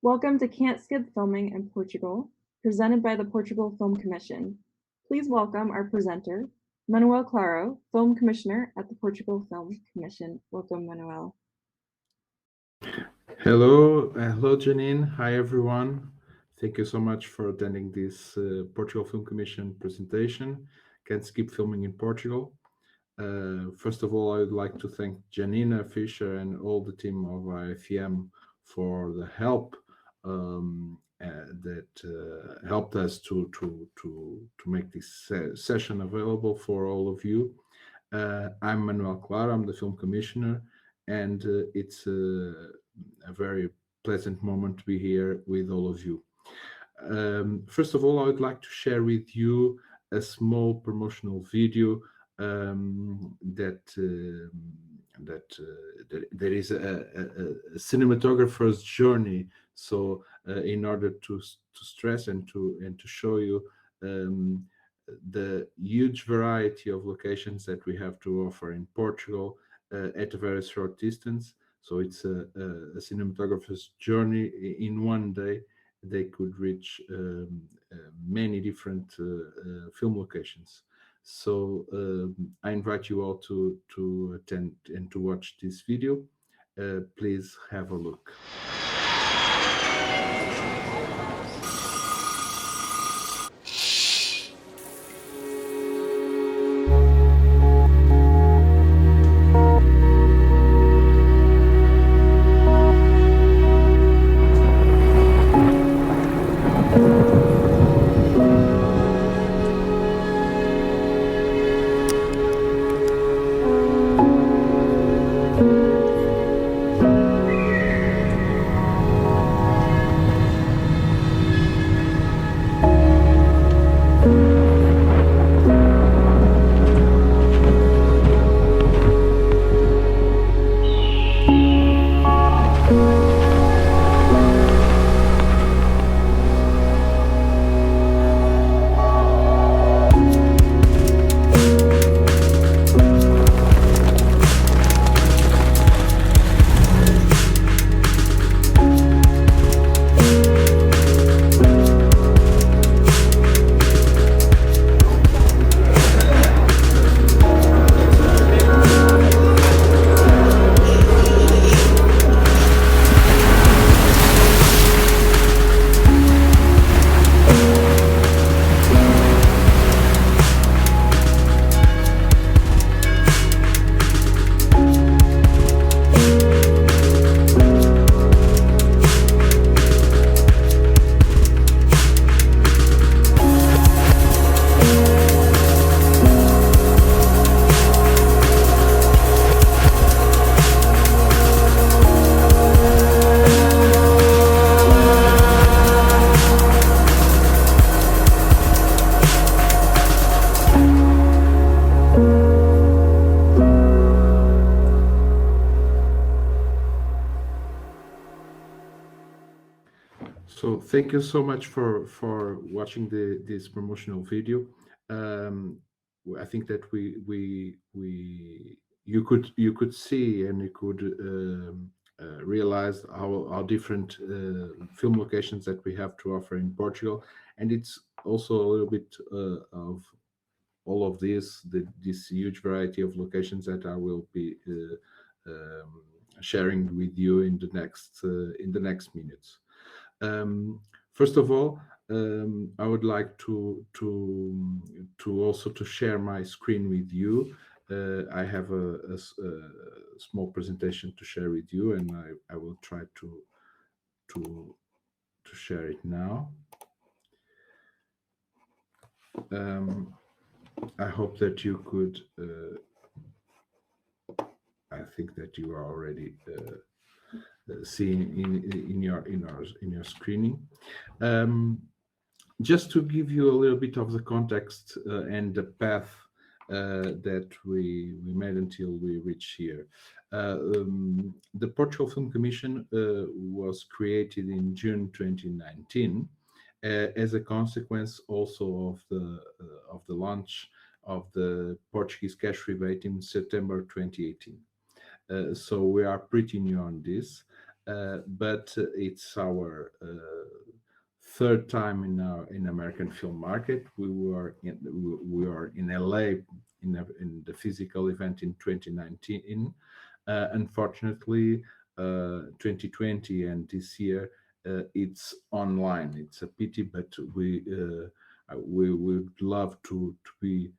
Welcome to Can't Skip Filming in Portugal, presented by the Portugal Film Commission. Please welcome our presenter, Manuel Claro, Film Commissioner at the Portugal Film Commission. Welcome, Manuel. Hello, Janine. Hi, everyone. Thank you so much for attending this Portugal Film Commission presentation. Can't skip filming in Portugal. First of all, I would like to thank Janina Fisher and all the team of IFM for the help that helped us to make this session available for all of you. I'm Manuel Claro. I'm the film commissioner, and it's a very pleasant moment to be here with all of you. First of all, I would like to share with you a small promotional video that is a cinematographer's journey. So, in order to stress and to show you the huge variety of locations that we have to offer in Portugal at a very short distance. So it's a cinematographer's journey. In one day, they could reach many different film locations. So I invite you all to attend and to watch this video. Please have a look. So thank you so much for watching this promotional video. I think that we you could see and you could realize how different film locations that we have to offer in Portugal, and it's also a little bit of all of this huge variety of locations that I will be sharing with you in the next minutes. First of all, I would like to also to share my screen with you. I have a small presentation to share with you, and I will try to share it now. I hope that you could. I think that you are already seeing in your screening. Just to give you a little bit of the context and the path that we made until we reach here. The Portugal Film Commission was created in June 2019 as a consequence also of the launch of the Portuguese cash rebate in September 2018. So we are pretty new on this. but it's our third time in our in American film market. We are in LA in the physical event in 2019. Unfortunately, 2020 and this year it's online. It's a pity, but we would love to be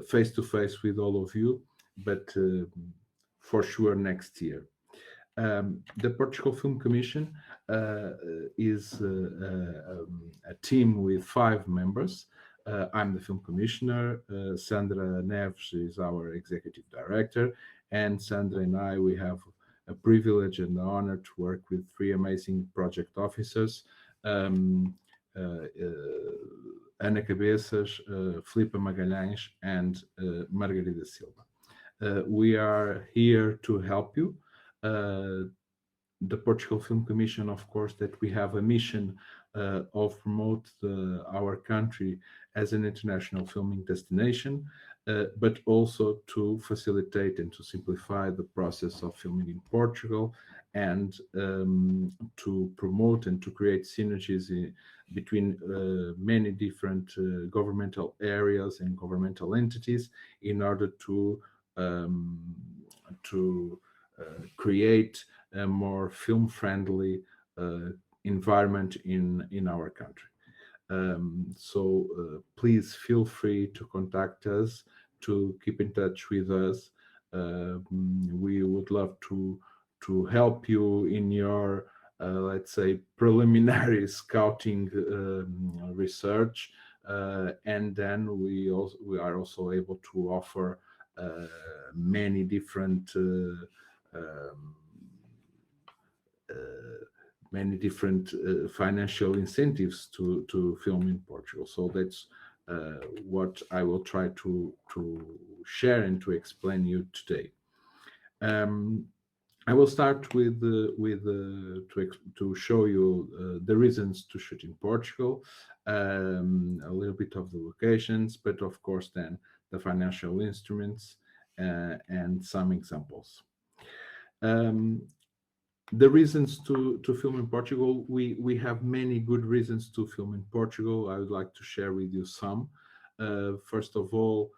face to face with all of you, but for sure next year. The Portugal Film Commission is a team with 5 members. I'm the film commissioner. Sandra Neves is our executive director, and Sandra and I we have a privilege and the honor to work with 3 amazing project officers. Um, Ana Cabeças, Filipe Magalhães, and Margarida Silva. We are here to help you. Uh, the Portugal Film Commission, of course, that we have a mission of promote our country as an international filming destination, but also to facilitate and to simplify the process of filming in Portugal, and to promote and to create synergies between many different governmental areas and governmental entities in order um, to create a more film friendly environment in our country. Please feel free to contact us, to keep in touch with us. We would love to help you in your let's say preliminary scouting research, and then we are also able to offer many different um, uh, financial incentives to film in Portugal. So that's what I will try to share and to explain you today. Um, I will start to show you the reasons to shoot in Portugal, a little bit of the locations, but of course then the financial instruments and some examples. Um, the reasons to film in Portugal, we have many good reasons to film in Portugal. I would like to share with you some. First of all,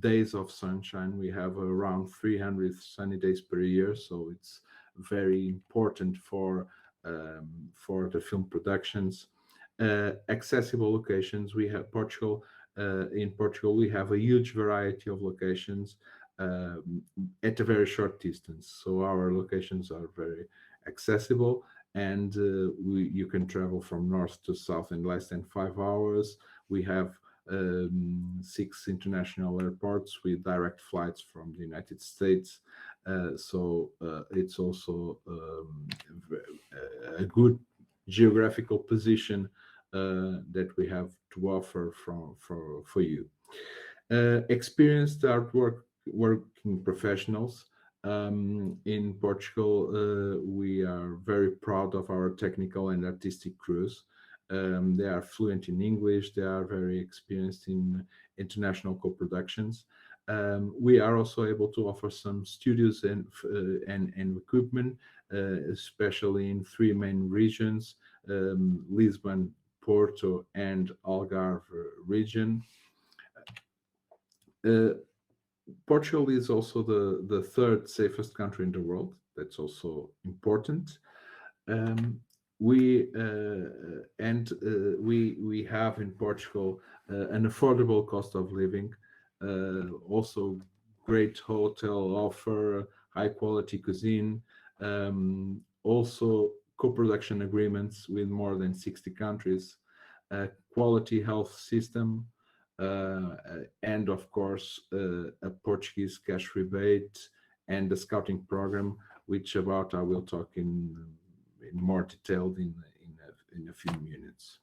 days of sunshine. We have around 300 sunny days per year, so it's very important for the film productions. Accessible locations. We have Portugal. In Portugal, we have a huge variety of locations um, at a very short distance. So our locations are very accessible, and you can travel from north to south in less than 5 hours. We have 6 international airports with direct flights from the United States. It's also a good geographical position that we have to offer for you. Experienced artwork working professionals. In Portugal, we are very proud of our technical and artistic crews. They are fluent in English. They are very experienced in international co-productions. We are also able to offer some studios and equipment, especially in 3 main regions: Lisbon, Porto, and Algarve region. Uh, Portugal is also the third safest country in the world. That's also important. Um, we have in Portugal an affordable cost of living, also great hotel offer, high quality cuisine, also co-production agreements with more than 60 countries, quality health system, and of course a Portuguese cash rebate and the scouting program, which about I will talk in more detail in a few minutes.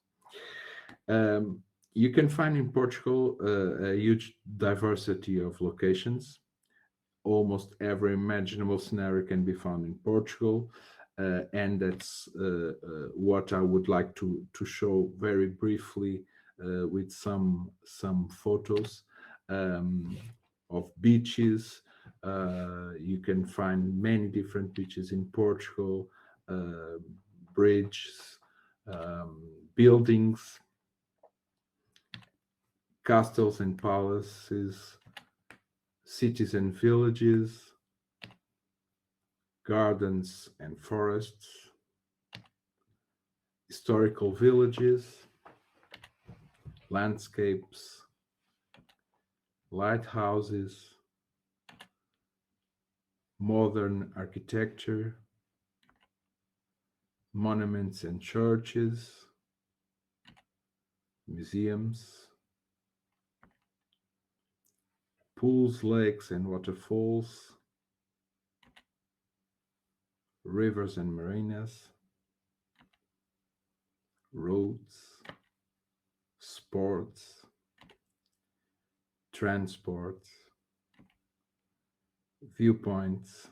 You can find in Portugal a huge diversity of locations. Almost every imaginable scenario can be found in Portugal, and that's what I would like to show very briefly with some photos um, of beaches. You can find many different beaches in Portugal. uh, bridges, buildings, castles and palaces, cities and villages, gardens and forests, historical villages, landscapes, lighthouses, modern architecture, monuments and churches, museums, pools, lakes and waterfalls, rivers and marinas, roads, sports, transport, viewpoints.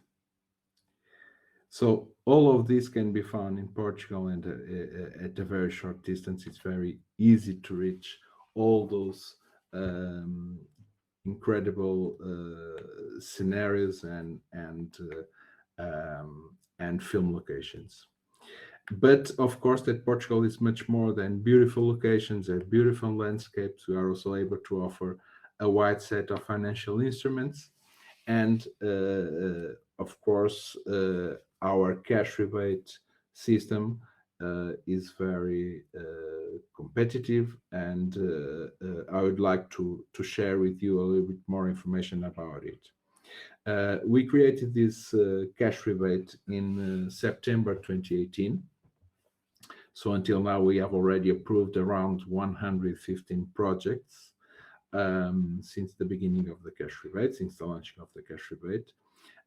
So all of this can be found in Portugal, and at a very short distance, it's very easy to reach all those um, incredible scenarios and film locations. But of course, that Portugal is much more than beautiful locations and beautiful landscapes. We are also able to offer a wide set of financial instruments, and of course, our cash rebate system is very competitive, and I would like to share with you a little bit more information about it. We created this cash rebate in September 2018. So until now, we have already approved around 115 projects since the beginning of the cash rebate, since the launching of the cash rebate.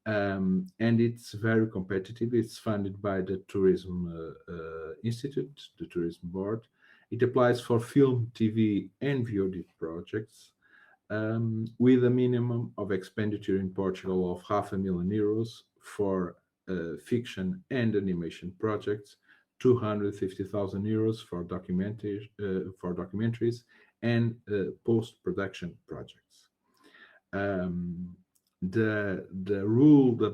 And it's very competitive. It's funded by the Tourism Institute, the Tourism Board. It applies for film, TV, and VOD projects with a minimum of expenditure in Portugal of €500,000 for fiction and animation projects, €250,000 for documentaries and post-production projects. Um, the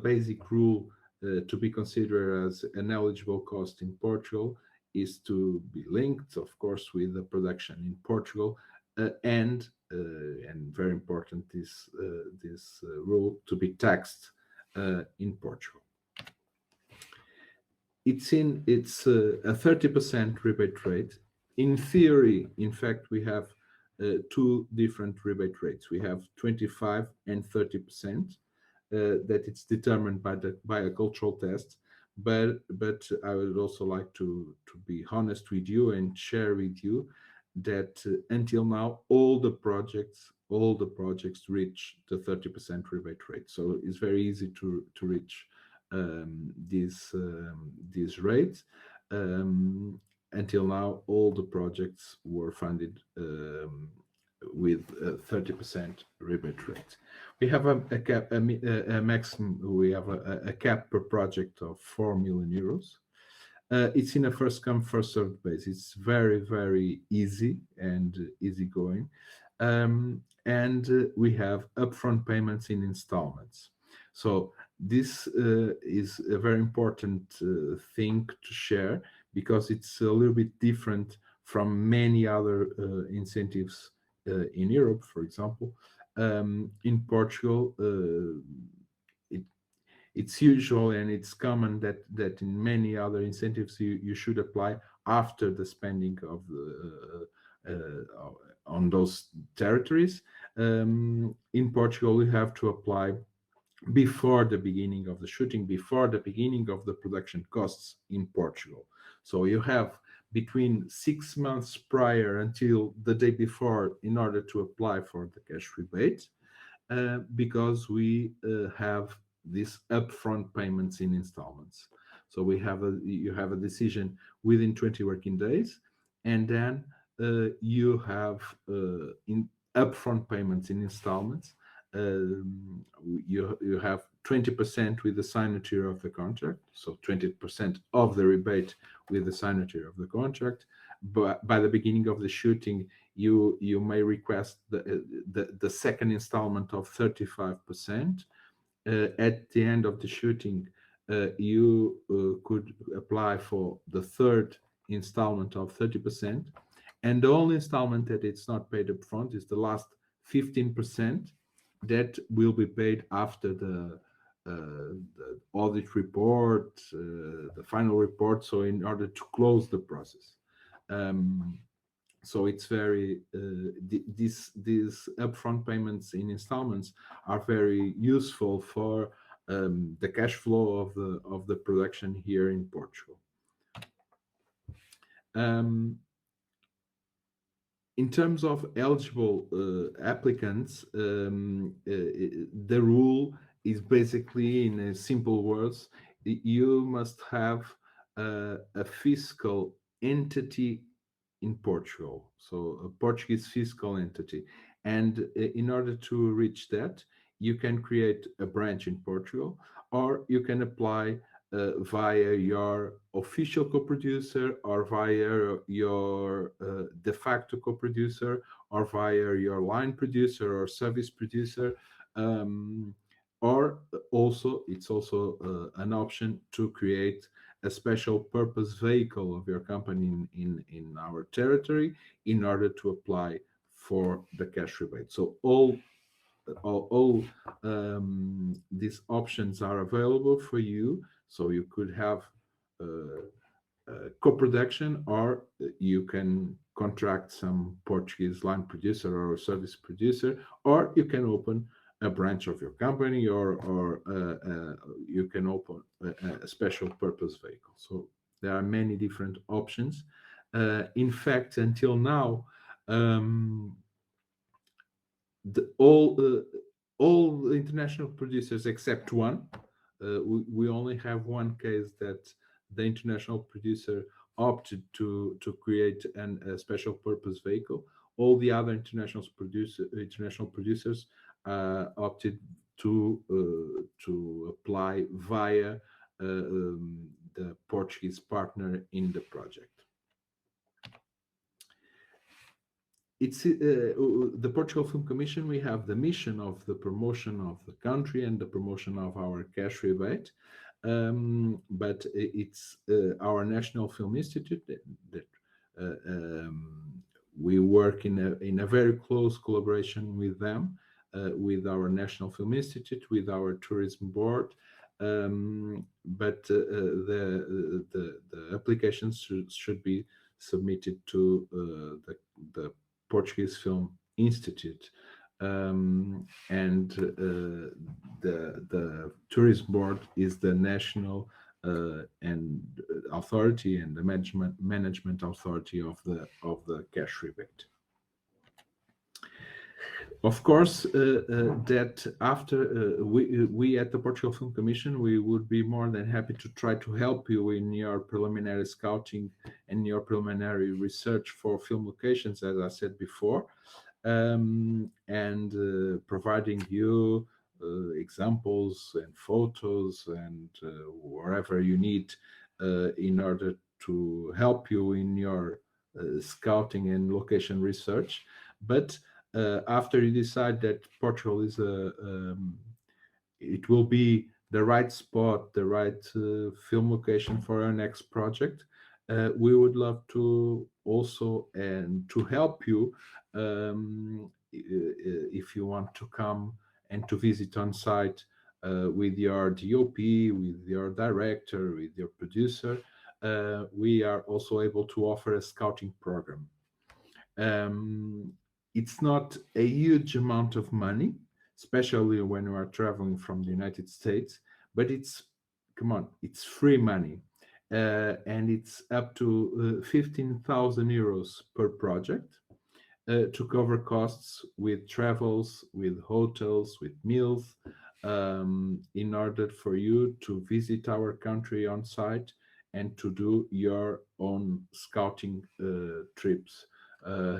basic rule to be considered as an eligible cost in Portugal is to be linked, of course, with the production in Portugal, and very important, this rule to be taxed in Portugal. It's a 30% rebate rate. In theory, in fact, we have two different rebate rates. We have 25 and 30%. That it's determined by a cultural test. But I would also like to be honest with you and share with you that until now all the projects reach the 30% rebate rate. So it's very easy to reach this rate. Um, until now, all the projects were funded with a 30% rebate rate. We have a cap, a maximum. We have a cap per project of €4 million. It's in a first come first served basis. It's very easy and easygoing, and we have upfront payments in installments. So this is a very important thing to share, because it's a little bit different from many other incentives in Europe, for example. In Portugal, it, it's usual and it's common that in many other incentives you should apply after the spending of the on those territories. In Portugal, we have to apply before the beginning of the shooting, before the beginning of the production costs in Portugal. So you have between 6 months prior until the day before in order to apply for the cash rebate, because we have these upfront payments in installments. So you have a decision within 20 working days, and then you have in upfront payments in installments. You have 20% with the signature of the contract, so 20% of the rebate with the signature of the contract. But by the beginning of the shooting, you may request the second installment of 35%. At the end of the shooting, you could apply for the third installment of 30%. And the only installment that it's not paid upfront is the last 15% that will be paid after the audit report, the final report. So in order to close the process. Um, so it's very these upfront payments in installments are very useful for the cash flow of the production here in Portugal. Um, in terms of eligible applicants, the rule is basically, in simple words, you must have a fiscal entity in Portugal, so a Portuguese fiscal entity. And in order to reach that, you can create a branch in Portugal, or you can apply via your official co-producer, or via your de facto co-producer, or via your line producer or service producer. Um, or also, it's also an option to create a special purpose vehicle of your company in our territory in order to apply for the cash rebate. So all these options are available for you. So you could have uh, co-production, or you can contract some Portuguese line producer or service producer, or you can open a branch of your company, or you can open a special purpose vehicle. So there are many different options. In fact, until now, um, the, all the international producers except one. We only have one case that the international producer opted to create a special purpose vehicle. All the other international producers opted to apply via the Portuguese partner in the project. It's the Portugal Film Commission. We have the mission of the promotion of the country and the promotion of our cash rebate, but it's our National Film Institute that we work in a very close collaboration with them, with our National Film Institute, with our tourism board. But the applications should be submitted to the Portuguese Film Institute, and the tourism board is the national and authority and the management authority of the cash rebate. Of course, that after we at the Portugal Film Commission, we would be more than happy to try to help you in your preliminary scouting and your preliminary research for film locations, as I said before, and providing you examples and photos and wherever you need in order to help you in your scouting and location research. But after you decide that Portugal is it will be the right spot, the right film location for our next project, we would love to also and to help you if you want to come and to visit on site with your DOP, with your director, with your producer. We are also able to offer a scouting program. Um, it's not a huge amount of money, especially when you are traveling from the United States, but it's, come on, it's free money. And it's up to 15,000 euros per project to cover costs with travels, with hotels, with meals, in order for you to visit our country on site and to do your own scouting trips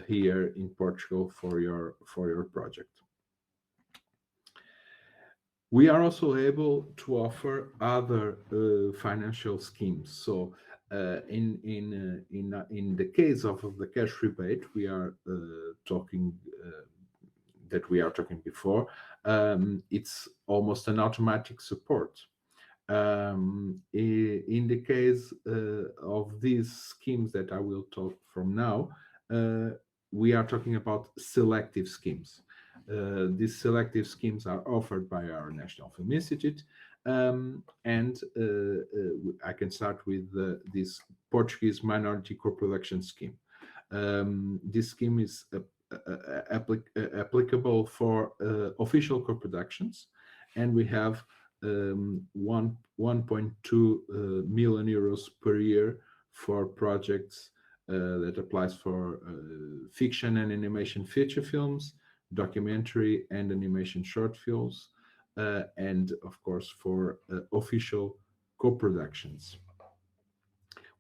here in Portugal for your project. We are also able to offer other financial schemes. So, in the case of the cash rebate, we are talking that we are talking before. It's almost an automatic support. In the case of these schemes that I will talk from now, uh, we are talking about selective schemes. These selective schemes are offered by our National Film Institute, and I can start with this Portuguese Minority Co-Production Scheme. This scheme is applicable for official co-productions, and we have 1.2 million euros per year for projects that applies for fiction and animation feature films, documentary and animation short films, and of course for official co-productions.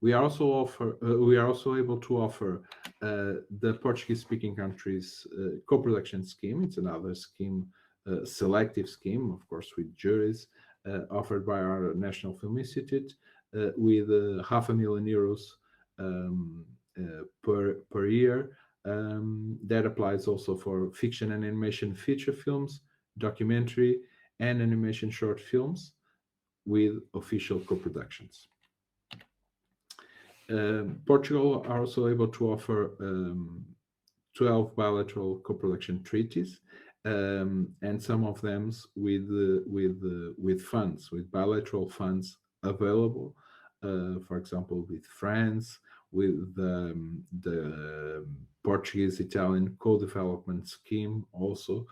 We are also able to offer the Portuguese-speaking countries co-production scheme. It's another scheme, selective scheme, of course, with juries, offered by our National Film Institute, with €500,000 per year. That applies also for fiction and animation feature films, documentary, and animation short films with official co-productions. Portugal are also able to offer 12 bilateral co-production treaties, and some of them with funds, with bilateral funds available. For example, with France, with the Portuguese-Italian co-development scheme also,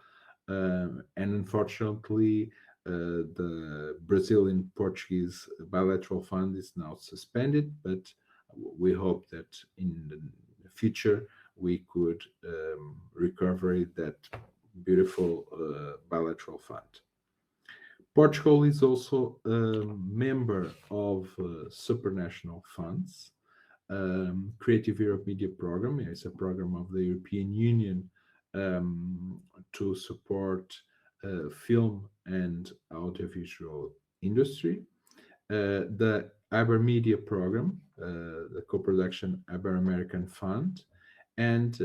and unfortunately, the Brazilian Portuguese bilateral fund is now suspended, but we hope that in the future we could recover that beautiful bilateral fund. Portugal is also a member of supranational funds. Creative Europe Media Program is a program of the European Union to support film and audiovisual industry. The Ibermedia Program, the co-production Ibero-American Fund, and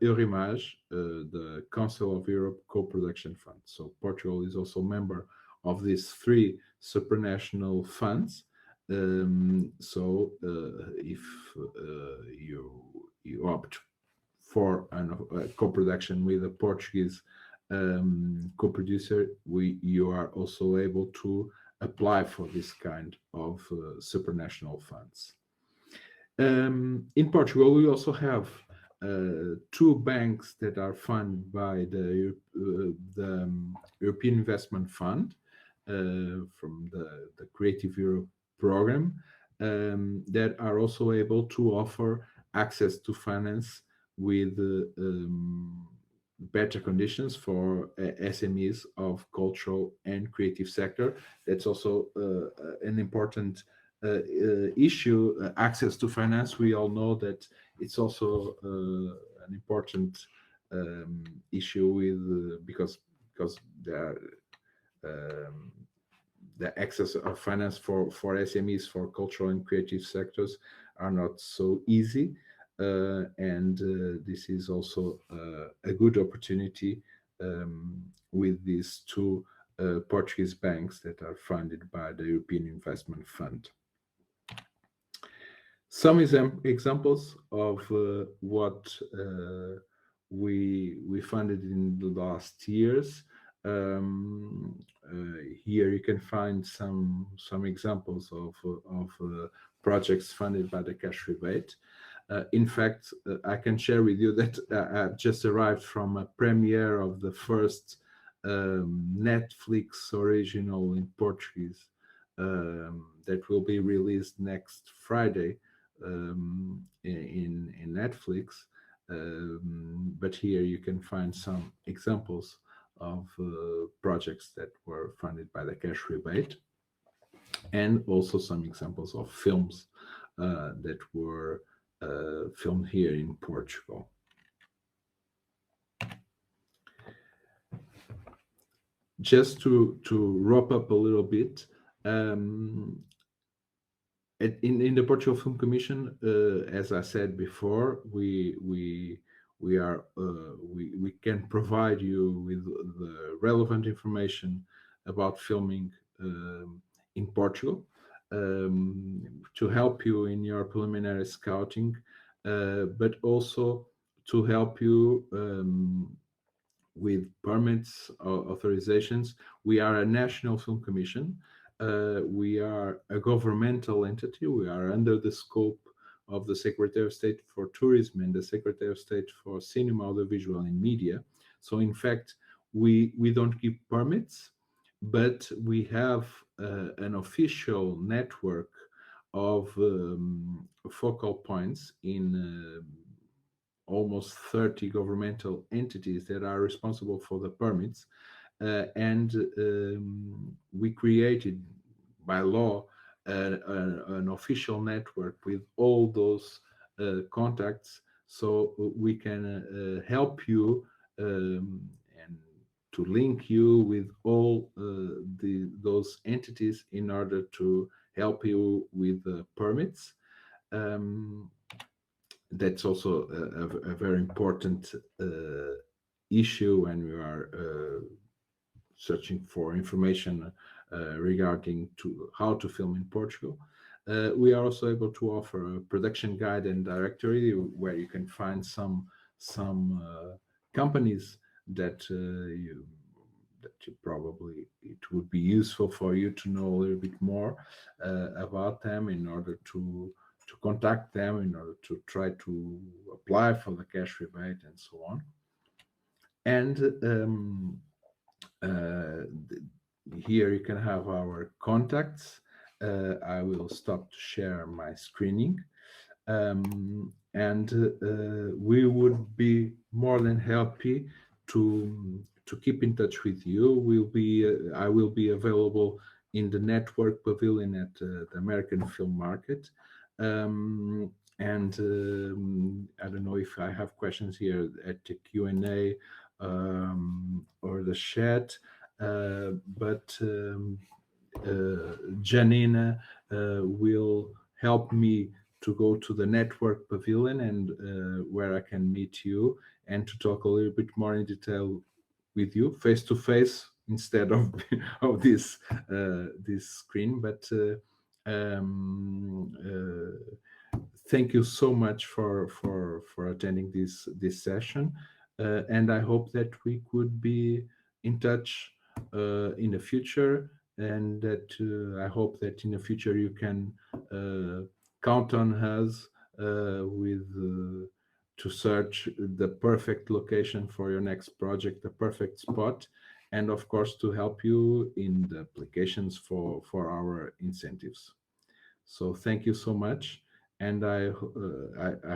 Eurimage, the Council of Europe co-production fund. So Portugal is also a member of these three supranational funds. If you opt for a co-production with a Portuguese co-producer, you are also able to apply for this kind of supranational funds. In Portugal, we also have two banks that are funded by the European Investment Fund from the Creative Europe program, that are also able to offer access to finance with better conditions for SMEs of cultural and creative sector. That's also an important issue. Access to finance, we all know that it's also an important issue with because there the access of finance for SMEs for cultural and creative sectors are not so easy. And this is also a good opportunity with these two Portuguese banks that are funded by the European Investment Fund. Some examples of what we funded in the last years. Here you can find some examples of projects funded by the cash rebate. In fact, I can share with you that I just arrived from a premiere of the first Netflix original in Portuguese that will be released next Friday in Netflix. But here you can find some examples of projects that were funded by the cash rebate, and also some examples of films that were filmed here in Portugal. Just to wrap up a little bit, in the Portugal Film Commission, as I said before, we can provide you with the relevant information about filming in Portugal, to help you in your preliminary scouting, but also to help you with permits or authorizations. We are a national film commission. We are a governmental entity. We are under the scope of the Secretary of State for Tourism and the Secretary of State for Cinema, Audiovisual, and Media. So, in fact, we don't give permits, but we have an official network of focal points in almost 30 governmental entities that are responsible for the permits. And we created by law an official network with all those contacts, so we can help you and to link you with all those entities in order to help you with the permits. Um, that's also a very important issue when we are searching for information regarding to how to film in Portugal. We are also able to offer a production guide and directory where you can find some companies that you probably it would be useful for you to know a little bit more about them in order to contact them in order to try to apply for the cash rebate and so on. And uh, here you can have our contacts. I will stop to share my screening. And we would be more than happy to keep in touch with you. I will be available in the network pavilion at the American Film Market. And I don't know if I have questions here at the Q&A or the chat, but Janina will help me to go to the network pavilion and where I can meet you and to talk a little bit more in detail with you face to face instead of of this screen. But thank you so much for attending this session, and I hope that we could be in touch in the future, and that I hope that in the future you can count on us with to search the perfect location for your next project, the perfect spot, and of course to help you in the applications for our incentives. So thank you so much, and I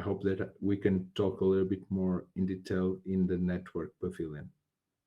hope that we can talk a little bit more in detail in the network pavilion.